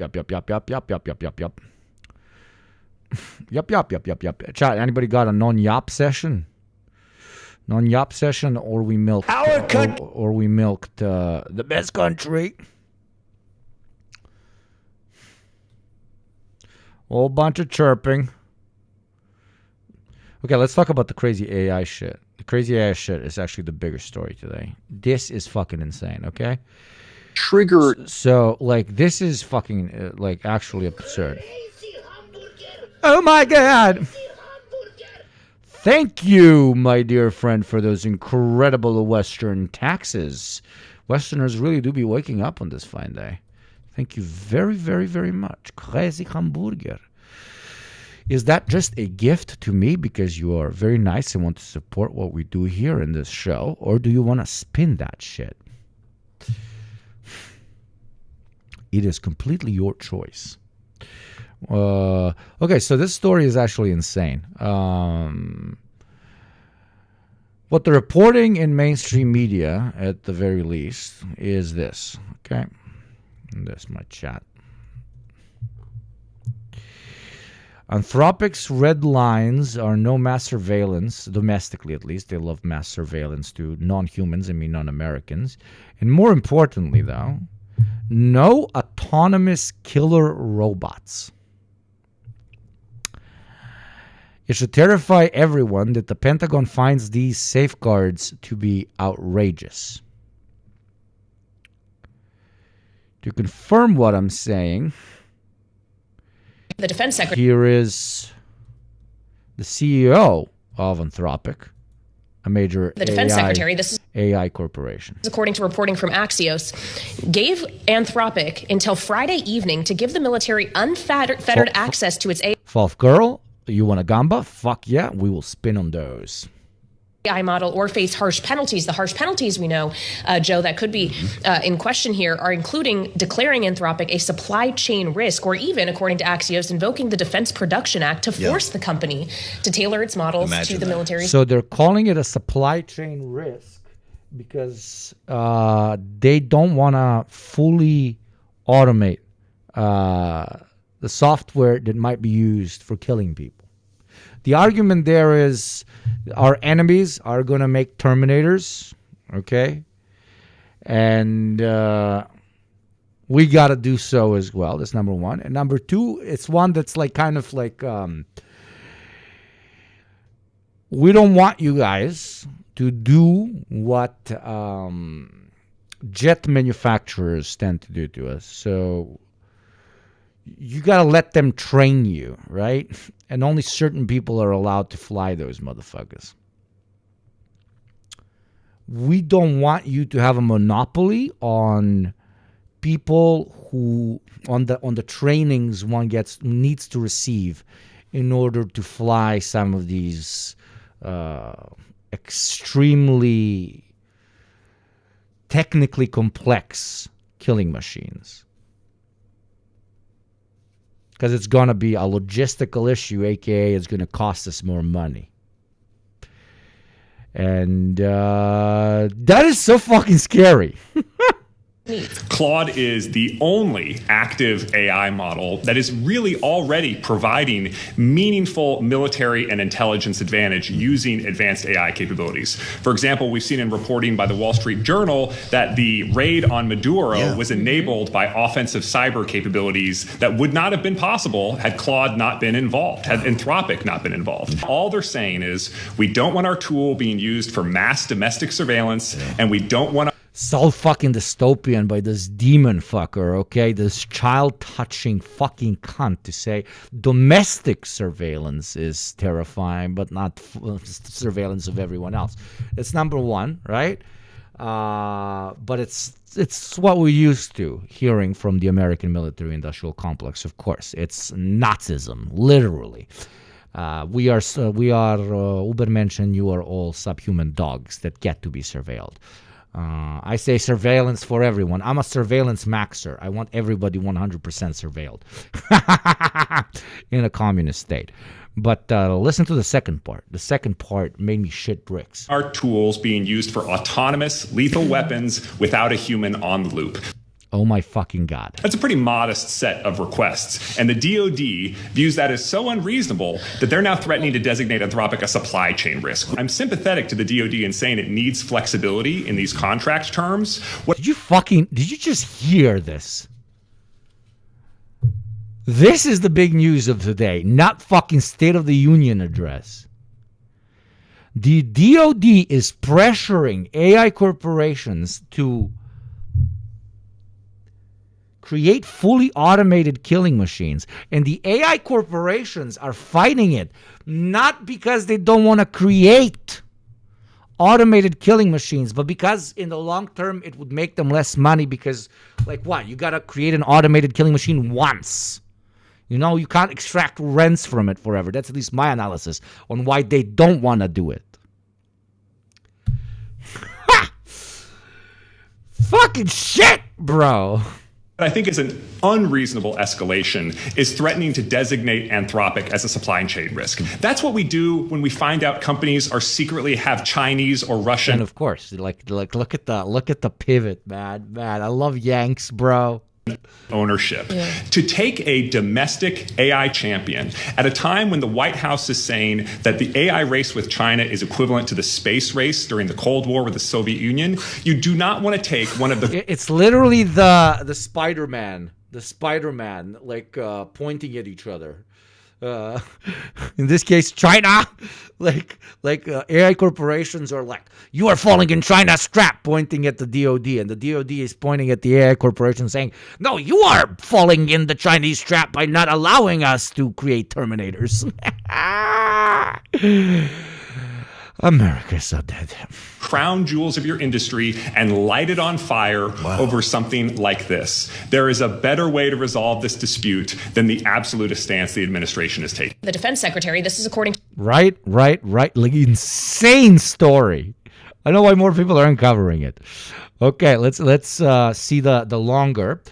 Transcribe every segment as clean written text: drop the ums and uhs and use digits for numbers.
Yup, yup, yup, yup, yup, yup, yup, yup, yup. Yup, yup, yup, yup, yup. Chat, anybody got a non-yap session? Non-yap session, or we milked, or we milked the best country. Whole bunch of chirping. Okay, let's talk about the crazy AI shit. The crazy AI shit is actually the bigger story today. This is fucking insane, okay? Trigger. So, like, this is fucking, like, actually absurd. Oh my god! Thank you, my dear friend, for those incredible Western taxes. Westerners really do be waking up on this fine day. Thank you very, very, very much. Crazy hamburger. Is that just a gift to me because you are very nice and want to support what we do here in this show? Or do you want to spin that shit? It is completely your choice. Okay, so this story is actually insane. What they're reporting in mainstream media, at the very least, is this. Okay, and there's my chat. Anthropic's red lines are no mass surveillance, domestically at least. They love mass surveillance to non-humans, I mean non-Americans. And more importantly, though, no autonomous killer robots. It should terrify everyone that the Pentagon finds these safeguards to be outrageous. To confirm what I'm saying, the defense secretary. Here is the CEO of Anthropic, a major the defense secretary. This is AI corporation. According to reporting from Axios, gave Anthropic until Friday evening to give the military unfettered access to its False girl, you want a gamba? Fuck yeah, we will spin on those. AI model or face harsh penalties. The harsh penalties we know, Joe, that could be in question here are including declaring Anthropic a supply chain risk, or even, according to Axios, invoking the Defense Production Act to force the company to tailor its models to the military. So they're calling it a supply chain risk because they don't want to fully automate the software that might be used for killing people. The argument there is our enemies are going to make Terminators, okay? And we got to do so as well. That's number one. And number two, it's one that's like kind of like we don't want you guys to do what jet manufacturers tend to do to us. So you got to let them train you, right? And only certain people are allowed to fly those motherfuckers. We don't want you to have a monopoly on people who on the trainings one needs to receive in order to fly some of these extremely technically complex killing machines. Because it's going to be a logistical issue, a.k.a. it's going to cost us more money. And that is so fucking scary. Claude is the only active AI model that is really already providing meaningful military and intelligence advantage using advanced AI capabilities. For example, we've seen in reporting by the Wall Street Journal that the raid on Maduro was enabled by offensive cyber capabilities that would not have been possible had Claude not been involved, had Anthropic not been involved. All they're saying is we don't want our tool being used for mass domestic surveillance, and we don't want to. So fucking dystopian by this demon fucker, okay? This child-touching fucking cunt to say domestic surveillance is terrifying, but not surveillance of everyone else. It's number one, right? But it's what we're used to hearing from the American military-industrial complex, of course. It's Nazism, literally. We are Ubermensch, and you are all subhuman dogs that get to be surveilled. I say surveillance for everyone. I'm a surveillance maxer. I want everybody 100% surveilled in a communist state. But listen to the second part. The second part made me shit bricks. Our tools being used for autonomous, lethal weapons without a human on the loop. Oh my fucking God. That's a pretty modest set of requests. And the DoD views that as so unreasonable that they're now threatening to designate Anthropic a supply chain risk. I'm sympathetic to the DoD in saying it needs flexibility in these contract terms. Did you just hear this? This is the big news of today, not fucking State of the Union address. The DoD is pressuring AI corporations to create fully automated killing machines. And the AI corporations are fighting it, not because they don't want to create automated killing machines, but because in the long term it would make them less money because, like what? You got to create an automated killing machine once. You know, you can't extract rents from it forever. That's at least my analysis on why they don't want to do it. Fucking shit, bro. I think is an unreasonable escalation is threatening to designate Anthropic as a supply chain risk. That's what we do when we find out companies are secretly have Chinese or Russian. And of course, like look at the pivot, man. I love Yanks, bro. Ownership. Yeah. To take a domestic AI champion at a time when the White House is saying that the AI race with China is equivalent to the space race during the Cold War with the Soviet Union, you do not want to take one of the... It's literally the Spider-Man, like pointing at each other. In this case, China, like AI corporations are like, you are falling in China's trap, pointing at the DoD, and the DoD is pointing at the AI corporation saying, no, you are falling in the Chinese trap by not allowing us to create Terminators. America's so dead. Crown jewels of your industry and light it on fire over something like this. There is a better way to resolve this dispute than the absolutist stance the administration is taking. The defense secretary, this is according to... Right. Like, insane story. I know why more people aren't covering it. Okay, let's see the longer.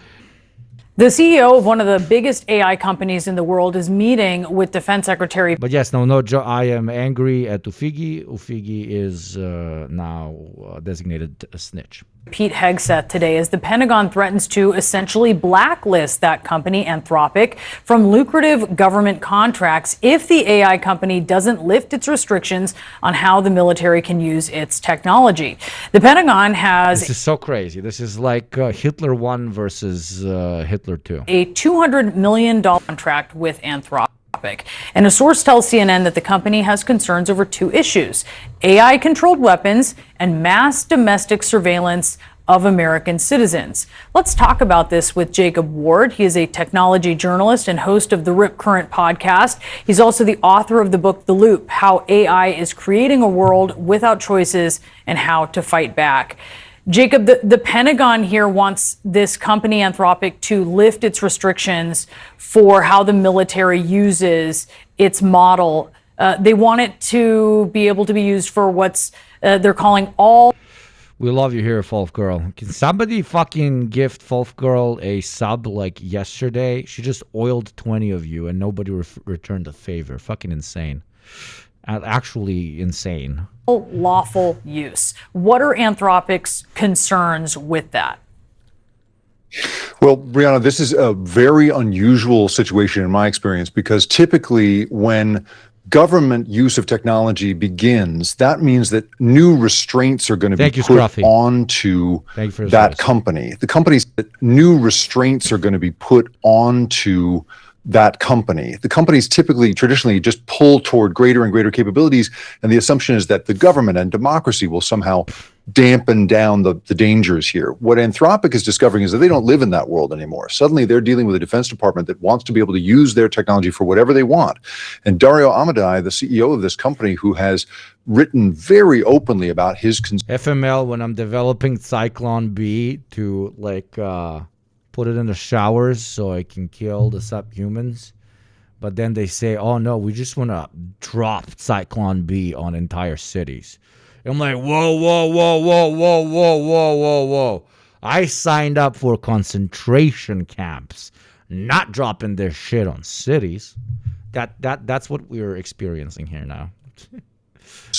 The CEO of one of the biggest AI companies in the world is meeting with Defense Secretary. But yes, no, Joe, I am angry at Ufigi. Ufigi is now designated a snitch. Pete Hegseth today as the Pentagon threatens to essentially blacklist that company, Anthropic, from lucrative government contracts if the AI company doesn't lift its restrictions on how the military can use its technology. The Pentagon has... This is so crazy. This is like Hitler 1 versus Hitler 2. A $200 million contract with Anthropic. And a source tells CNN that the company has concerns over two issues: AI-controlled weapons and mass domestic surveillance of American citizens. Let's talk about this with Jacob Ward. He is a technology journalist and host of the Rip Current podcast. He's also the author of the book, The Loop: How AI is Creating a World Without Choices and How to Fight Back. Jacob, the Pentagon here wants this company, Anthropic, to lift its restrictions for how the military uses its model. They want it to be able to be used for what's they're calling all... We love you here, Fulf Girl. Can somebody fucking gift Fulf Girl a sub like yesterday? She just oiled 20 of you and nobody returned the favor. Fucking insane. Actually insane. Lawful use. What are Anthropic's concerns with that? Well, Brianna, this is a very unusual situation in my experience, because typically when government use of technology begins, that means that new restraints are going to be put onto that company. The company's new restraints are going to be put onto that company. The companies traditionally just pull toward greater and greater capabilities, and the assumption is that the government and democracy will somehow dampen down the dangers here. What Anthropic is discovering is that they don't live in that world anymore. Suddenly they're dealing with a Defense Department that wants to be able to use their technology for whatever they want. And Dario Amodei, the CEO of this company, who has written very openly about his FML, when I'm developing Cyclone B to put it in the showers so I can kill the subhumans. But then they say, oh no, we just want to drop Cyclone B on entire cities. And I'm like, whoa. I signed up for concentration camps, not dropping their shit on cities. That's what we're experiencing here now.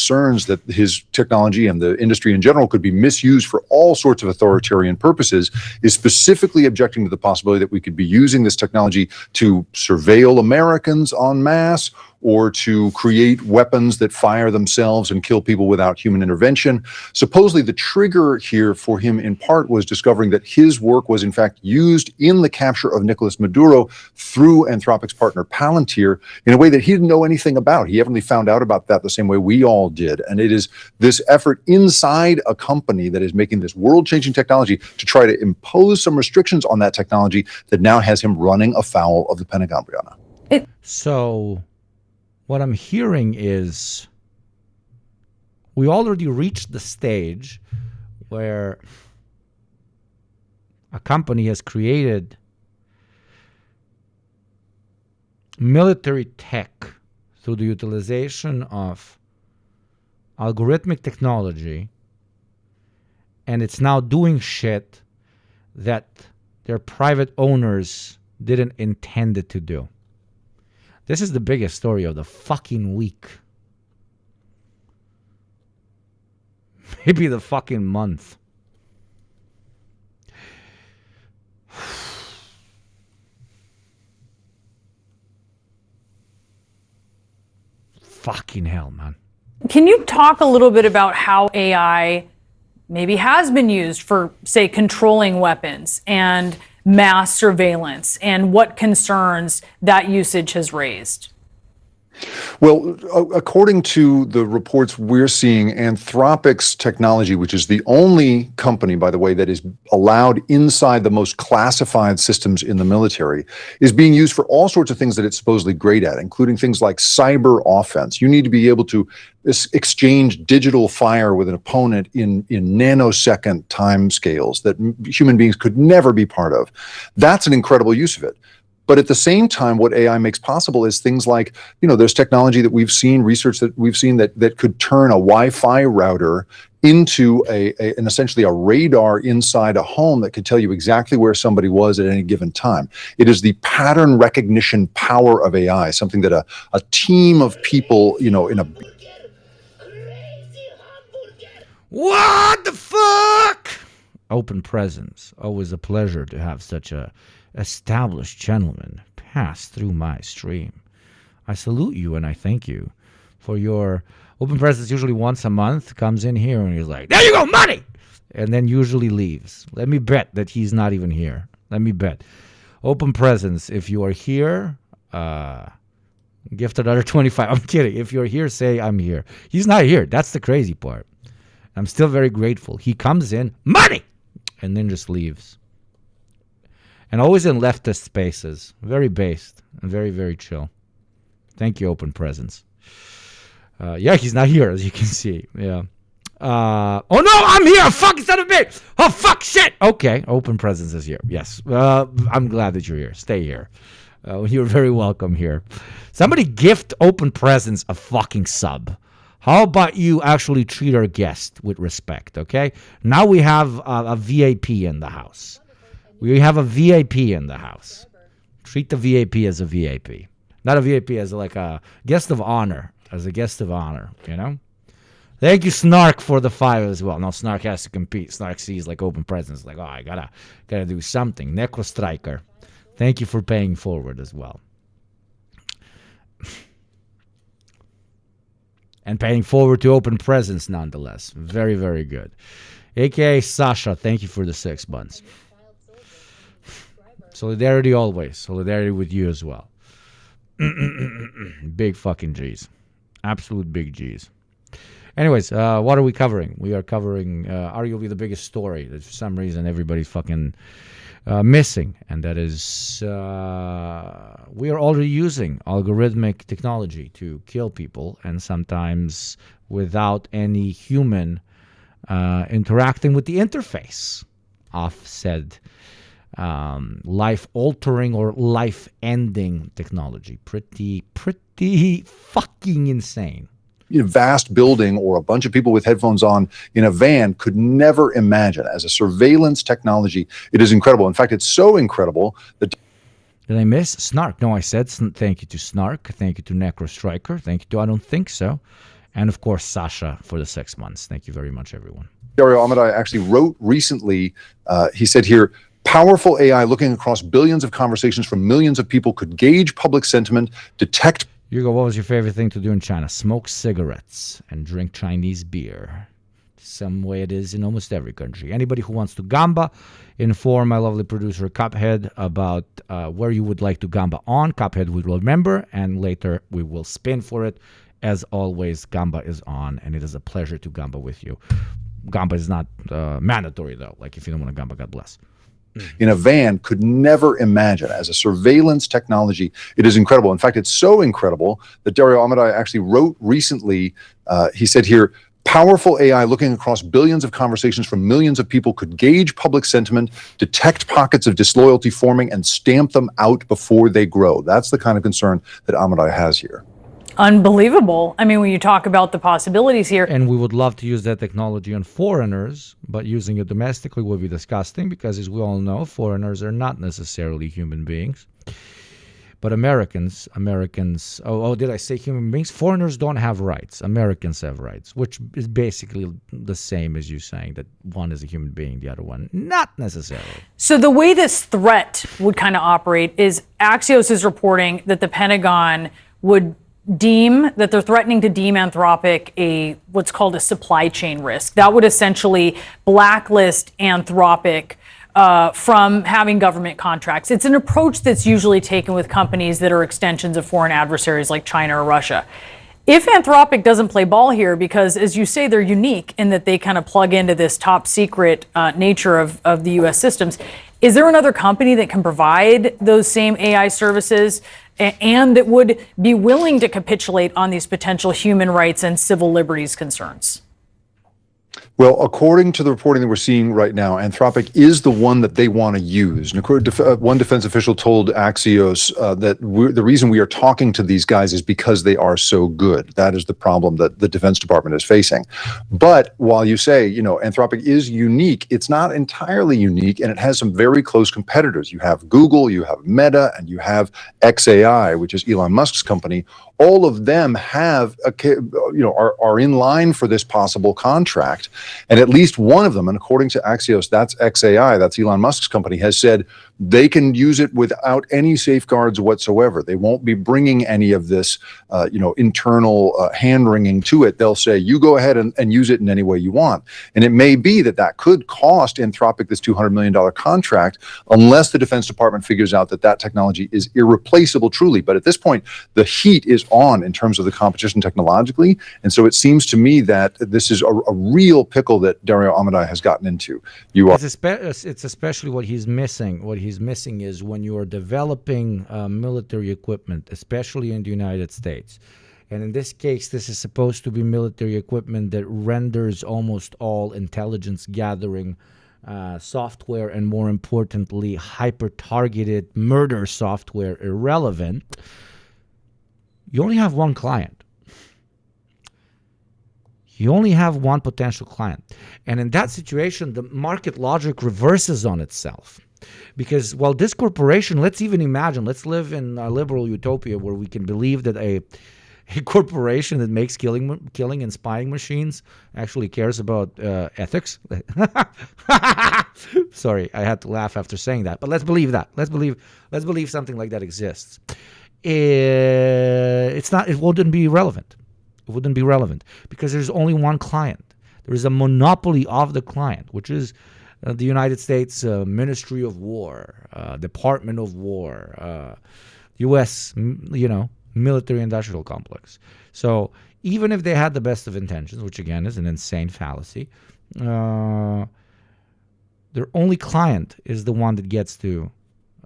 concerns that his technology and the industry in general could be misused for all sorts of authoritarian purposes, is specifically objecting to the possibility that we could be using this technology to surveil Americans en masse, or to create weapons that fire themselves and kill people without human intervention. Supposedly, the trigger here for him in part was discovering that his work was in fact used in the capture of Nicolas Maduro through Anthropic's partner Palantir in a way that he didn't know anything about. He evidently found out about that the same way we all did. And it is this effort inside a company that is making this world-changing technology to try to impose some restrictions on that technology that now has him running afoul of the Pentagon, Brianna. So what I'm hearing is we already reached the stage where a company has created military tech through the utilization of algorithmic technology, and it's now doing shit that their private owners didn't intend it to do. This is the biggest story of the fucking week. Maybe the fucking month. Fucking hell, man. Can you talk a little bit about how AI maybe has been used for, say, controlling weapons and mass surveillance, and what concerns that usage has raised? Well, according to the reports we're seeing, Anthropic's technology, which is the only company, by the way, that is allowed inside the most classified systems in the military, is being used for all sorts of things that it's supposedly great at, including things like cyber offense. You need to be able to exchange digital fire with an opponent in nanosecond time scales that human beings could never be part of. That's an incredible use of it. But at the same time, what AI makes possible is things like, there's technology that we've seen, research that we've seen that could turn a Wi-Fi router into an essentially a radar inside a home that could tell you exactly where somebody was at any given time. It is the pattern recognition power of AI, something that a team of people, in a... What the fuck? Open presence. Always a pleasure to have such a established gentleman pass through my stream. I salute you and I thank you for your open presence. Usually once a month, comes in here and he's like, there you go, money! And then usually leaves. Let me bet that he's not even here. Let me bet. Open presence, if you are here, gift another 25. I'm kidding. If you're here, say I'm here. He's not here. That's the crazy part. I'm still very grateful. He comes in, money! And then just leaves. And always in leftist spaces. Very based and very, very chill. Thank you, open presence. Yeah, he's not here, as you can see. Yeah. Oh, no, I'm here. Fuck, son of a bitch. Oh, fuck, shit. Okay, open presence is here. Yes. I'm glad that you're here. Stay here. You're very welcome here. Somebody gift open presence a fucking sub. How about you actually treat our guest with respect, okay? Now we have a VIP in the house. We have a VIP in the house. Treat the VIP as a VIP. Not a VIP as like a guest of honor. As a guest of honor, Thank you, Snark, for the 5 as well. No, Snark has to compete. Snark sees like open presence. Like, I gotta do something. Necro Striker. Thank you for paying forward as well. And paying forward to open presence nonetheless. Very, very good. AKA Sasha, thank you for the 6 months. Solidarity always. Solidarity with you as well. Big fucking G's. Absolute big G's. Anyways, what are we covering? We are covering arguably the biggest story that for some reason everybody's fucking missing. And that is we are already using algorithmic technology to kill people, and sometimes without any human interacting with the interface of said life-altering or life-ending technology. Pretty fucking insane. A vast building or a bunch of people with headphones on in a van could never imagine. As a surveillance technology, it is incredible. In fact, it's so incredible that... Did I miss Snark? No, I said thank you to Snark. Thank you to Necro Striker. Thank you to I Don't Think So. And of course, Sasha for the 6 months. Thank you very much, everyone. Dario Amodei actually wrote recently, he said here, powerful AI looking across billions of conversations from millions of people could gauge public sentiment, detect. Hugo, what was your favorite thing to do in China? Smoke cigarettes and drink Chinese beer. Some way it is in almost every country. Anybody who wants to gamba, inform my lovely producer Cuphead about where you would like to gamba on. Cuphead will remember, and later we will spin for it. As always, gamba is on, and it is a pleasure to gamba with you. Gamba is not mandatory, though. Like, if you don't want to gamba, God bless. In a van could never imagine as a surveillance technology. It is incredible. In fact, it's so incredible that Dario Amodei actually wrote recently, he said here, powerful AI looking across billions of conversations from millions of people could gauge public sentiment, detect pockets of disloyalty forming, and stamp them out before they grow. That's the kind of concern that Amodei has here. Unbelievable. I mean, when you talk about the possibilities here. And we would love to use that technology on foreigners, but using it domestically would be disgusting because, as we all know, foreigners are not necessarily human beings. But Americans, did I say human beings? Foreigners don't have rights. Americans have rights, which is basically the same as you saying that one is a human being, the other one not necessarily. So the way this threat would kind of operate is Axios is reporting that the Pentagon would deem that they're threatening to deem Anthropic a what's called a supply chain risk. That would essentially blacklist Anthropic from having government contracts. It's an approach that's usually taken with companies that are extensions of foreign adversaries like China or Russia. If Anthropic doesn't play ball here, because as you say, they're unique in that they kind of plug into this top secret nature of the U.S. systems, is there another company that can provide those same AI services and that would be willing to capitulate on these potential human rights and civil liberties concerns? Well, according to the reporting that we're seeing right now, Anthropic is the one that they want to use. And one defense official told Axios that the reason we are talking to these guys is because they are so good. That is the problem that the Defense Department is facing. But while you say, Anthropic is unique, it's not entirely unique, and it has some very close competitors. You have Google, you have Meta, and you have XAI, which is Elon Musk's company. All of them have, are in line for this possible contract. And at least one of them, and according to Axios, that's XAI, that's Elon Musk's company, has said they can use it without any safeguards whatsoever. They won't be bringing any of this, internal hand-wringing to it. They'll say, you go ahead and use it in any way you want. And it may be that could cost Anthropic this $200 million contract unless the Defense Department figures out that technology is irreplaceable truly. But at this point, the heat is on in terms of the competition technologically. And so it seems to me that this is a real pickle that Dario Amodei has gotten into. It's especially what he's missing. What he's missing is when you are developing military equipment, especially in the United States. And in this case, this is supposed to be military equipment that renders almost all intelligence gathering software and, more importantly, hyper-targeted murder software irrelevant. You only have one client. You only have one potential client. And in that situation, the market logic reverses on itself. Because, well, this corporation, let's even imagine, let's live in a liberal utopia where we can believe that a corporation that makes killing and spying machines actually cares about ethics. Sorry, I had to laugh after saying that. But let's believe that. Let's believe something like that exists. It wouldn't be relevant. It wouldn't be relevant because there's only one client. There is a monopoly of the client, which is the United States Ministry of War, Department of War, U.S. Military industrial complex. So even if they had the best of intentions, which again is an insane fallacy, their only client is the one that gets to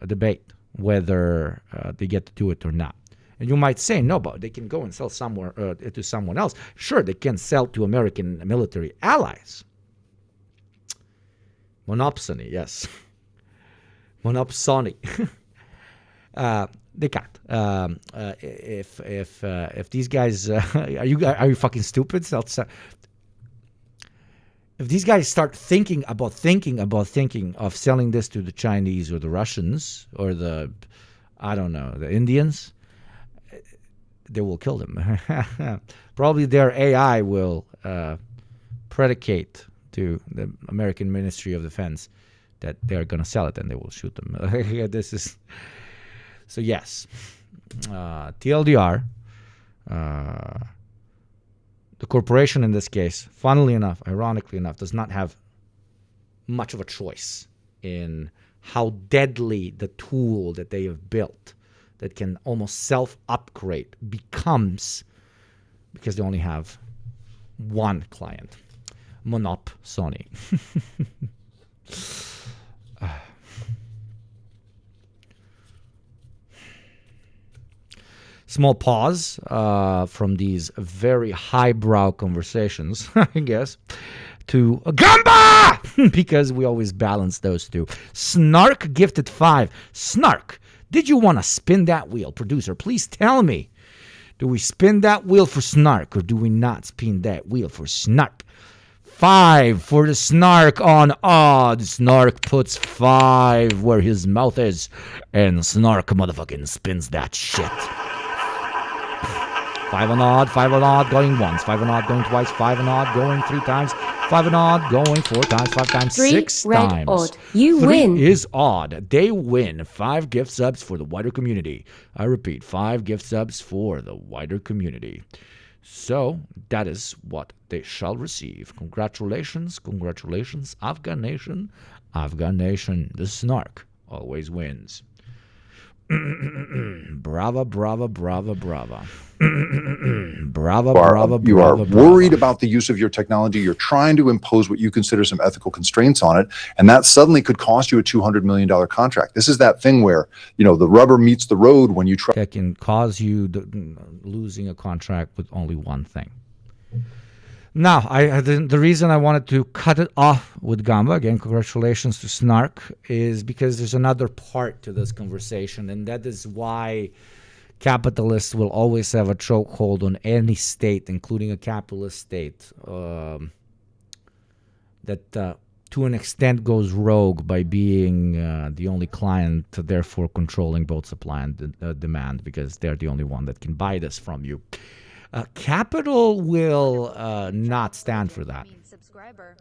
debate whether they get to do it or not. And you might say, no, but they can go and sell somewhere to someone else. Sure, they can sell to American military allies. Monopsony, yes. Monopsony. They can't. If these guys are you fucking stupid? If these guys start thinking of selling this to the Chinese or the Russians or the Indians, they will kill them. Probably their AI will predicate to the American Ministry of Defense that they're going to sell it, and they will shoot them. This is so. Yes, TLDR. The corporation in this case, funnily enough, ironically enough, does not have much of a choice in how deadly the tool that they have built that can almost self-upgrade becomes, because they only have one client, Monop Sony. Small pause from these very highbrow conversations, I guess, to Gamba! Because we always balance those two. Snark gifted 5. Snark, did you want to spin that wheel? Producer, please tell me. Do we spin that wheel for Snark, or do we not spin that wheel for Snark? 5 for the Snark on odd. Snark puts 5 where his mouth is, and Snark motherfucking spins that shit. 5 on odd, going once. 5 on odd, going twice. 5 on odd, going 3 times. 5 on odd, going 4 times. 5 times, 6 red times. Odd. You 3 win. is odd. They win. 5 gift subs for the wider community. I repeat, 5 gift subs for the wider community. So that is what they shall receive. Congratulations, congratulations, Afghan Nation. Afghan Nation, the Snark always wins. Brava, brava, brava, brava. Brava, brava, You are brava, worried brava. about the use of your technology. You're trying to impose what you consider some ethical constraints on it, and that suddenly could cost you a $200 million contract. This is that thing where, the rubber meets the road when you try. That can cause you losing a contract with only one thing. Now, the reason I wanted to cut it off with Gamba, again, congratulations to Snark, is because there's another part to this conversation, and that is why capitalists will always have a chokehold on any state, including a capitalist state, that to an extent goes rogue by being the only client, therefore controlling both supply and demand, because they're the only one that can buy this from you. Capital will not stand for that. Subscriber.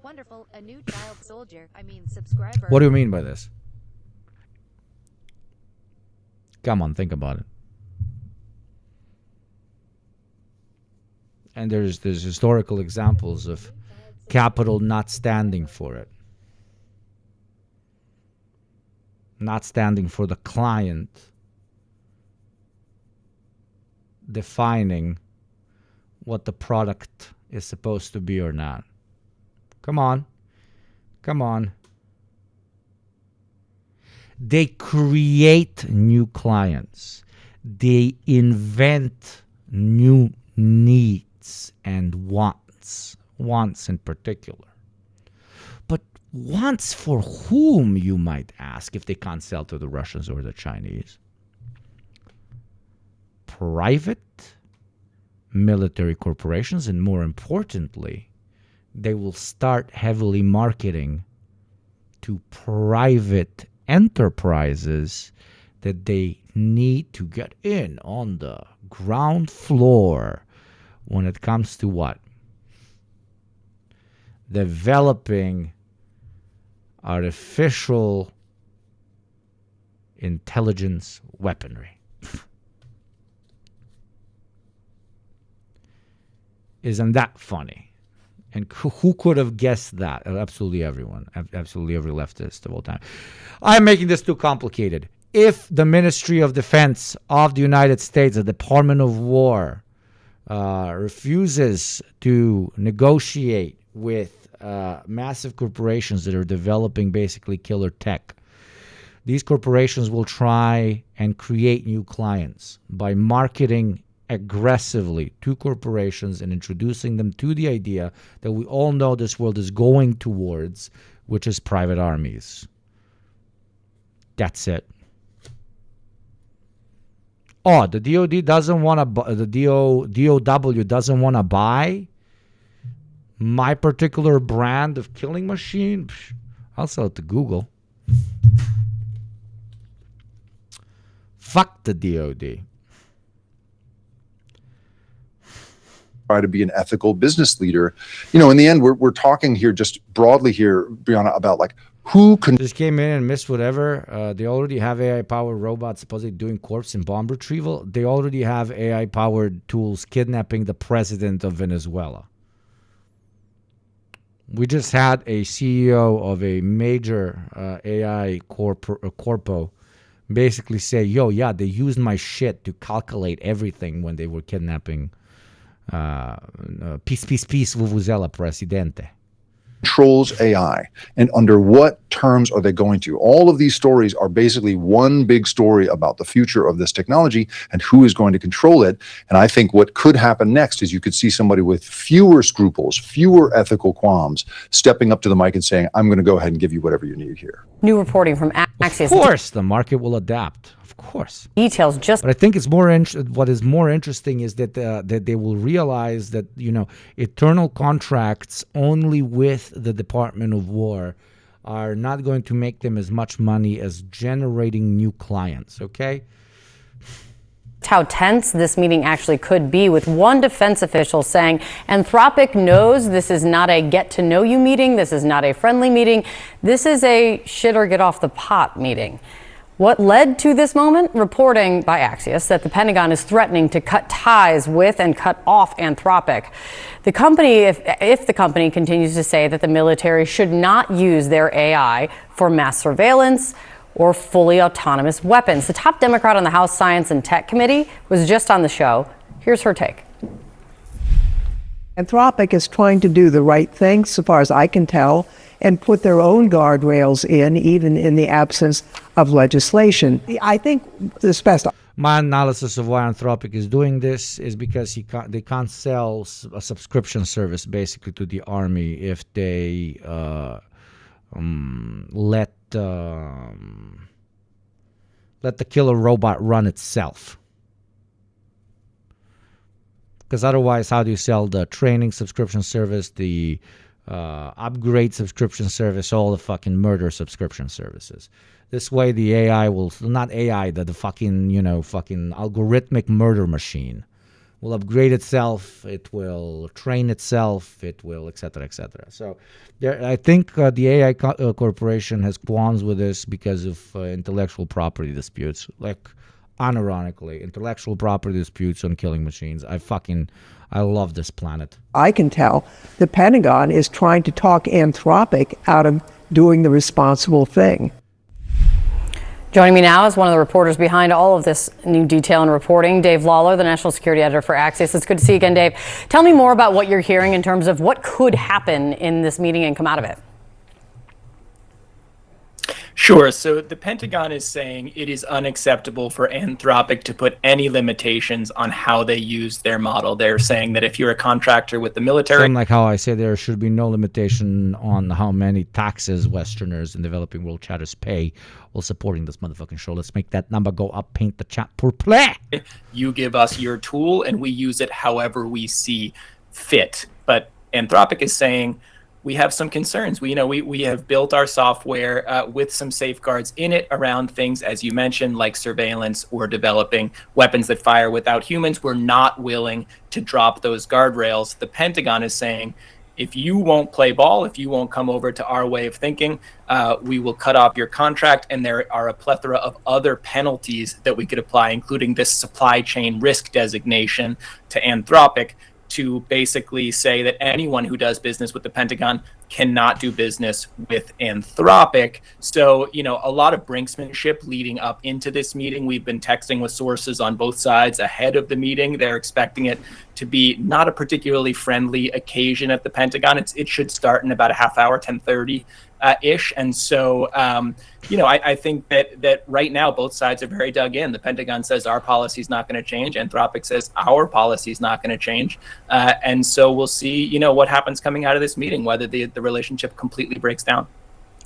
Wonderful, a new child soldier. Subscriber. What do you mean by this? Come on, think about it. And there's historical examples of capital not standing for it. Not standing for the client, defining what the product is supposed to be or not. Come on. They create new clients. They invent new needs and wants in particular. But wants for whom, you might ask, if they can't sell to the Russians or the Chinese? Private military corporations, and more importantly, they will start heavily marketing to private enterprises that they need to get in on the ground floor when it comes to what? Developing artificial intelligence weaponry. Isn't that funny? And who could have guessed that? Absolutely everyone. Absolutely every leftist of all time. I'm making this too complicated. If the Ministry of Defense of the United States, the Department of War, refuses to negotiate with massive corporations that are developing basically killer tech, these corporations will try and create new clients by marketing aggressively to corporations and introducing them to the idea that we all know this world is going towards, which is private armies. That's it. Oh, the DOD doesn't want to. The DOW doesn't want to buy my particular brand of killing machine. I'll sell it to Google. Fuck the DOD. try to be an ethical business leader. In the end, we're talking here just broadly here, Brianna, about like who can Just came in and missed whatever. They already have AI-powered robots supposedly doing corpse and bomb retrieval. They already have AI-powered tools kidnapping the president of Venezuela. We just had a CEO of a major AI corpo basically say, yo, yeah, they used my shit to calculate everything when they were kidnapping peace, vuvuzela, presidente. controls AI and under what terms are they going to? All of these stories are basically one big story about the future of this technology and who is going to control it. And I think what could happen next is you could see somebody with fewer scruples, fewer ethical qualms, stepping up to the mic and saying, I'm going to go ahead and give you whatever you need here. New reporting from Axios. Of course, the market will adapt. Of course. Details just. But I think it's what is more interesting is that that they will realize that eternal contracts only with the Department of War are not going to make them as much money as generating new clients. Okay. How tense this meeting actually could be, with one defense official saying Anthropic knows this is not a get-to-know-you meeting, this is not a friendly meeting, this is a shit or get off the pot meeting. What led to this moment? Reporting by Axios that the Pentagon is threatening to cut ties with and cut off Anthropic. The company, if the company continues to say that the military should not use their AI for mass surveillance or fully autonomous weapons. The top Democrat on the House Science and Tech Committee was just on the show. Here's her take. Anthropic is trying to do the right thing, so far as I can tell, and put their own guardrails in, even in the absence of legislation. I think this best. My analysis of why Anthropic is doing this is because they can't sell a subscription service basically to the army if they let the killer robot run itself. Because otherwise, how do you sell the training subscription service, the upgrade subscription service, all the fucking murder subscription services? This way, the AI will, not AI, the fucking, fucking algorithmic murder machine will upgrade itself, it will train itself, it will, et cetera, et cetera. So I think the AI corporation has qualms with this because of intellectual property disputes. Like, unironically, intellectual property disputes on killing machines. I love this planet. I can tell the Pentagon is trying to talk Anthropic out of doing the responsible thing. Joining me now is one of the reporters behind all of this new detail and reporting, Dave Lawler, the national security editor for Axios. It's good to see you again, Dave. Tell me more about what you're hearing in terms of what could happen in this meeting and come out of it. Sure. So the Pentagon is saying it is unacceptable for Anthropic to put any limitations on how they use their model. They're saying that if you're a contractor with the military... Same like how I say there should be no limitation on how many taxes Westerners in developing world chatters pay while supporting this motherfucking show. Let's make that number go up, paint the chat pour play. You give us your tool and we use it however we see fit. But Anthropic is saying... we have some concerns. We have built our software with some safeguards in it around things, as you mentioned, like surveillance or developing weapons that fire without humans. We're not willing to drop those guardrails. The Pentagon is saying, if you won't play ball, if you won't come over to our way of thinking, we will cut off your contract. And there are a plethora of other penalties that we could apply, including this supply chain risk designation to Anthropic, to basically say that anyone who does business with the Pentagon cannot do business with Anthropic. So, a lot of brinksmanship leading up into this meeting. We've been texting with sources on both sides ahead of the meeting. They're expecting it to be not a particularly friendly occasion at the Pentagon. It should start in about a half hour, 10:30 ish. And so, I think that right now both sides are very dug in. The Pentagon says our policy is not going to change. Anthropic says our policy is not going to change. And so we'll see, what happens coming out of this meeting, whether the relationship completely breaks down.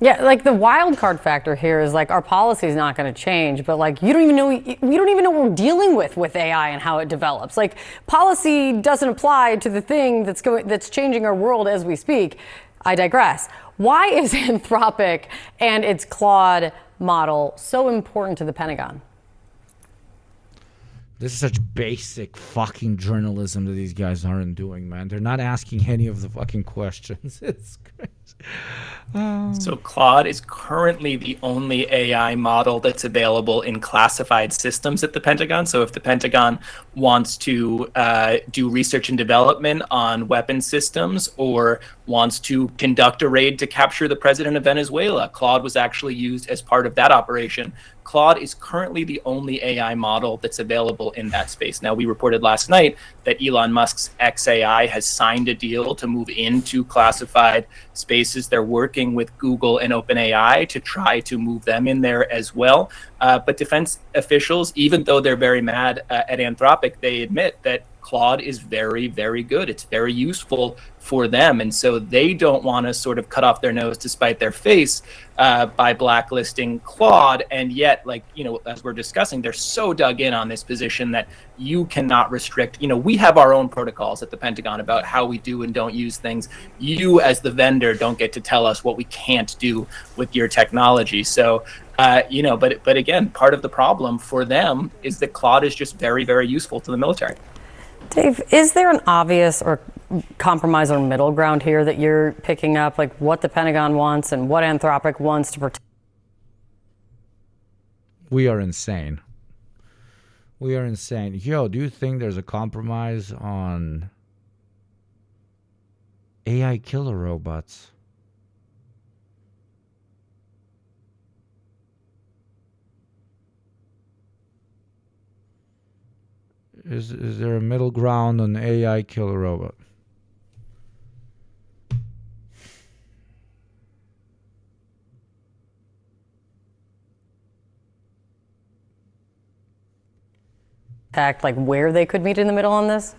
Yeah, like the wild card factor here is like our policy is not going to change, but like we don't even know what we're dealing with AI and how it develops. Like policy doesn't apply to the thing that's changing our world as we speak. I digress. Why is Anthropic and its Claude model so important to the Pentagon? This is such basic fucking journalism that these guys aren't doing, man. They're not asking any of the fucking questions. It's crazy. So Claude is currently the only AI model that's available in classified systems at the Pentagon. So if the Pentagon wants to do research and development on weapon systems or wants to conduct a raid to capture the president of Venezuela, Claude was actually used as part of that operation. Claude is currently the only AI model that's available in that space. Now, we reported last night that Elon Musk's XAI has signed a deal to move into classified spaces. They're working with Google and OpenAI to try to move them in there as well. But defense officials, even though they're very mad at Anthropic, they admit that Claude is very, very good. It's very useful for them. And so they don't want to sort of cut off their nose to spite their face by blacklisting Claude. And yet, like, you know, as we're discussing, they're so dug in on this position that you cannot restrict. You know, we have our own protocols at the Pentagon about how we do and don't use things. You, as the vendor, don't get to tell us what we can't do with your technology. So, you know, but again, part of the problem for them is that Claude is just very, very useful to the military. Dave, is there an obvious or compromise or middle ground here that you're picking up, like what the Pentagon wants and what Anthropic wants to protect? We are insane. We are insane. Yo, do you think there's a compromise on AI killer robots? Is there a middle ground on AI killer robot? Like where they could meet in the middle on this?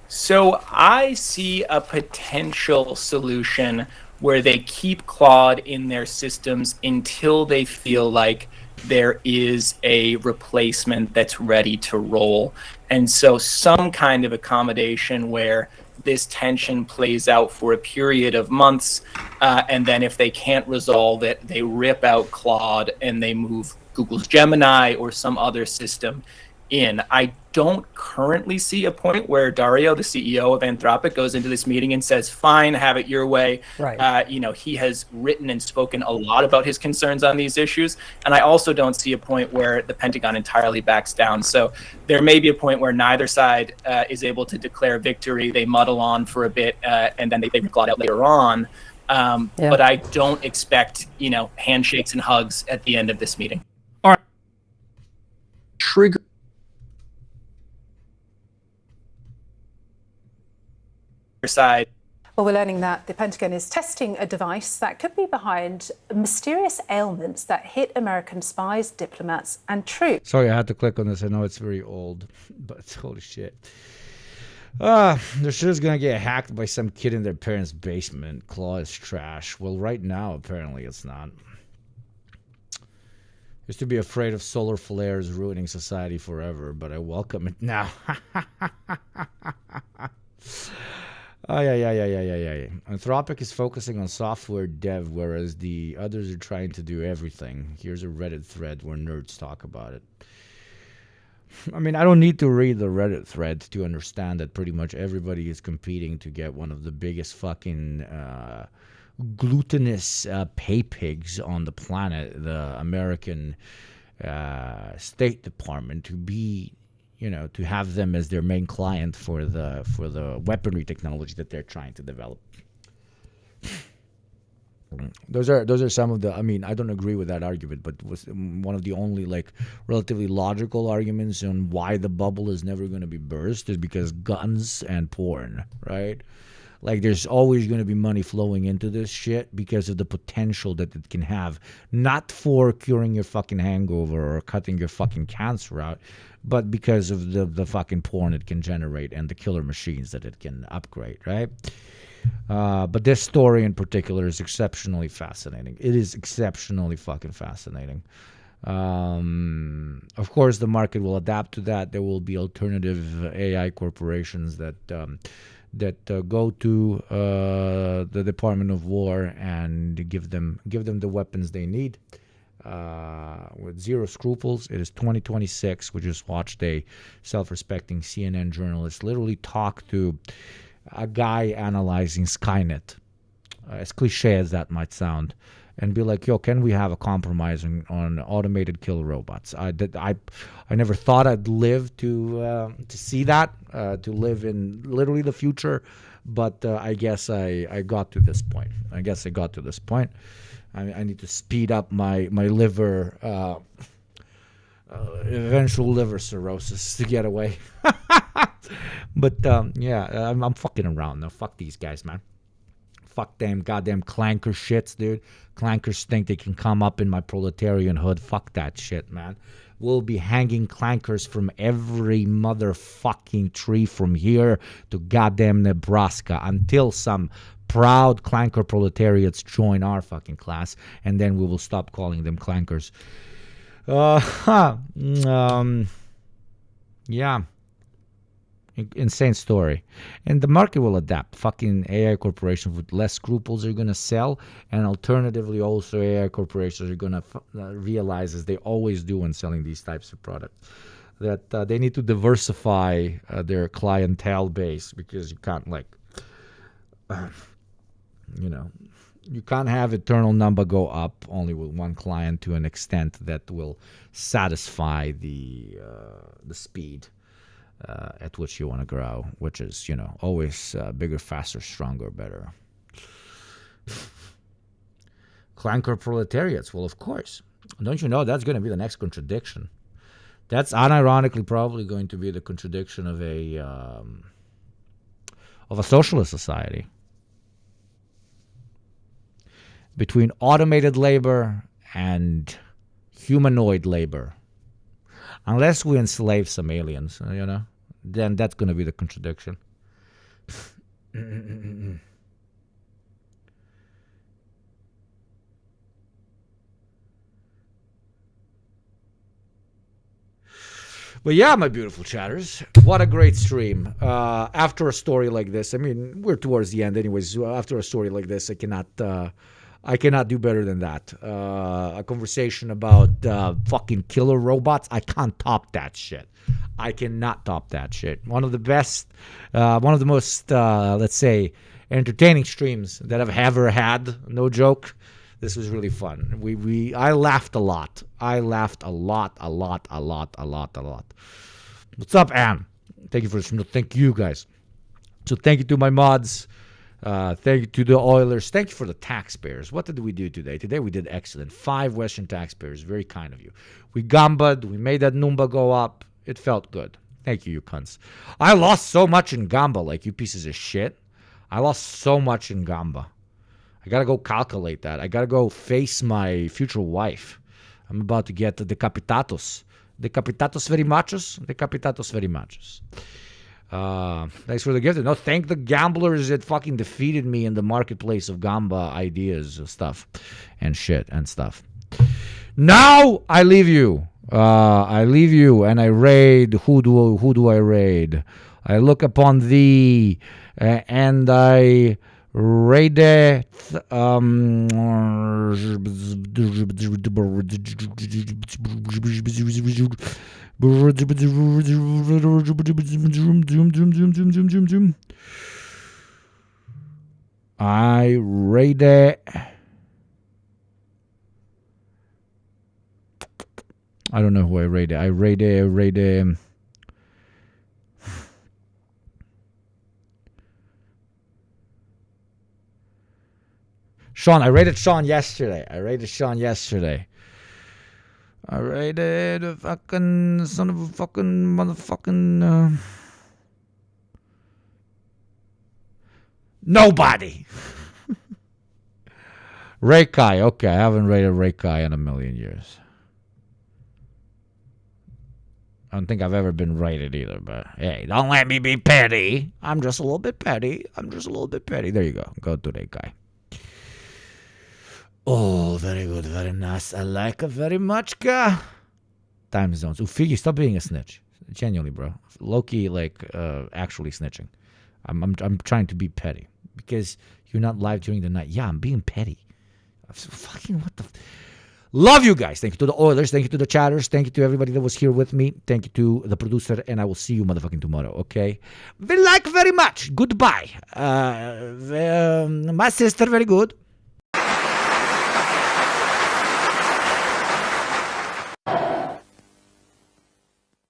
So I see a potential solution where they keep Claude in their systems until they feel like there is a replacement that's ready to roll. And so some kind of accommodation where this tension plays out for a period of months, and then if they can't resolve it, they rip out Claude and they move Google's Gemini or some other system in. I don't currently see a point where Dario, the CEO of Anthropic, goes into this meeting and says, fine, have it your way. Right. You know, he has written and spoken a lot about his concerns on these issues. And I also don't see a point where the Pentagon entirely backs down. So there may be a point where neither side is able to declare victory. They muddle on for a bit and then they claw out later on. But I don't expect, you know, handshakes and hugs at the end of this meeting. All right. Trigger. Side. Well, we're learning that the Pentagon is testing a device that could be behind mysterious ailments that hit American spies, diplomats, and troops. Sorry, I had to click on this. I know it's very old, but holy shit. Their shit is gonna get hacked by some kid in their parents' basement. Claw is trash. Well, right now, apparently it's not. Used to be afraid of solar flares ruining society forever, but I welcome it now. Yeah. Anthropic is focusing on software dev, whereas the others are trying to do everything. Here's a Reddit thread where nerds talk about it. I mean, I don't need to read the Reddit thread to understand that pretty much everybody is competing to get one of the biggest fucking glutinous pay pigs on the planet, the American State Department, to be, you know, to have them as their main client for the weaponry technology that they're trying to develop. Those are some of the, I mean, I don't agree with that argument, but was one of the only like relatively logical arguments on why the bubble is never going to be burst is because guns and porn, right? Like there's always going to be money flowing into this shit because of the potential that it can have, not for curing your fucking hangover or cutting your fucking cancer out, but because of the fucking porn it can generate and the killer machines that it can upgrade, right? But this story in particular is exceptionally fascinating. It is exceptionally fucking fascinating. Of course, the market will adapt to that. There will be alternative AI corporations that go to the Department of War and give them the weapons they need. with zero scruples. It is 2026. We just watched a self-respecting CNN journalist literally talk to a guy analyzing Skynet, as cliche as that might sound, and be like, "Yo, can we have a compromise on automated killer robots?" I never thought I'd live to see that, to live in literally the future, but I guess I got to this point. I need to speed up my liver, eventual liver cirrhosis to get away. But yeah, I'm fucking around now. Fuck these guys, man. Fuck them goddamn clanker shits, dude. Clankers think they can come up in my proletarian hood. Fuck that shit, man. We'll be hanging clankers from every motherfucking tree from here to goddamn Nebraska until some proud clanker proletariats join our fucking class, and then we will stop calling them clankers. Yeah. Insane story. And the market will adapt. Fucking AI corporations with less scruples are going to sell, and alternatively also AI corporations are going to realize, as they always do when selling these types of products, that they need to diversify their clientele base, because you can't you can't have eternal number go up only with one client to an extent that will satisfy the speed at which you want to grow, which is, always bigger, faster, stronger, better. Clanker proletariats, well, of course. Don't you know that's going to be the next contradiction? That's unironically probably going to be the contradiction of a socialist society. Between automated labor and humanoid labor. Unless we enslave some aliens, then that's going to be the contradiction. But yeah, my beautiful chatters, what a great stream. After a story like this, I mean, we're towards the end anyways. After a story like this, I cannot do better than that. A conversation about fucking killer robots, I can't top that shit. I cannot top that shit. One of the best, one of the most, let's say, entertaining streams that I've ever had. No joke. This was really fun. I laughed a lot. A lot. What's up, Ann? Thank you for this. Thank you, guys. So thank you to my mods. Thank you to the Oilers. Thank you for the taxpayers. What did we do today? Today we did excellent. 5 Western taxpayers. Very kind of you. We gambad. We made that number go up. It felt good. Thank you, you cunts. I lost so much in gamba, like you pieces of shit. I lost so much in gamba. I got to go calculate that. I got to go face my future wife. I'm about to get the decapitados. Decapitados very machos. Decapitados very machos. Thanks for the gift. No, thank the gamblers that fucking defeated me in the marketplace of gamba ideas and stuff and shit and stuff. Now I leave you. And I raid. Who do I raid? I look upon thee and I raid I rate it. I don't know who I rate it. I rate it. Sean, I rated Sean yesterday. I rated a fucking son of a fucking motherfucking nobody. Reikai, okay, I haven't rated Reikai in a million years. I don't think I've ever been rated either, but hey, don't let me be petty. I'm just a little bit petty. There you go. Go to Reikai. Oh, very good, very nice. I like it very much, guy. Time zones. Ufigi, stop being a snitch. Genuinely, bro. Low-key, actually snitching. I'm trying to be petty. Because you're not live during the night. Yeah, I'm being petty. Fucking what the... Love you guys. Thank you to the Oilers. Thank you to the chatters. Thank you to everybody that was here with me. Thank you to the producer. And I will see you motherfucking tomorrow, okay? We like very much. Goodbye. My sister, very good.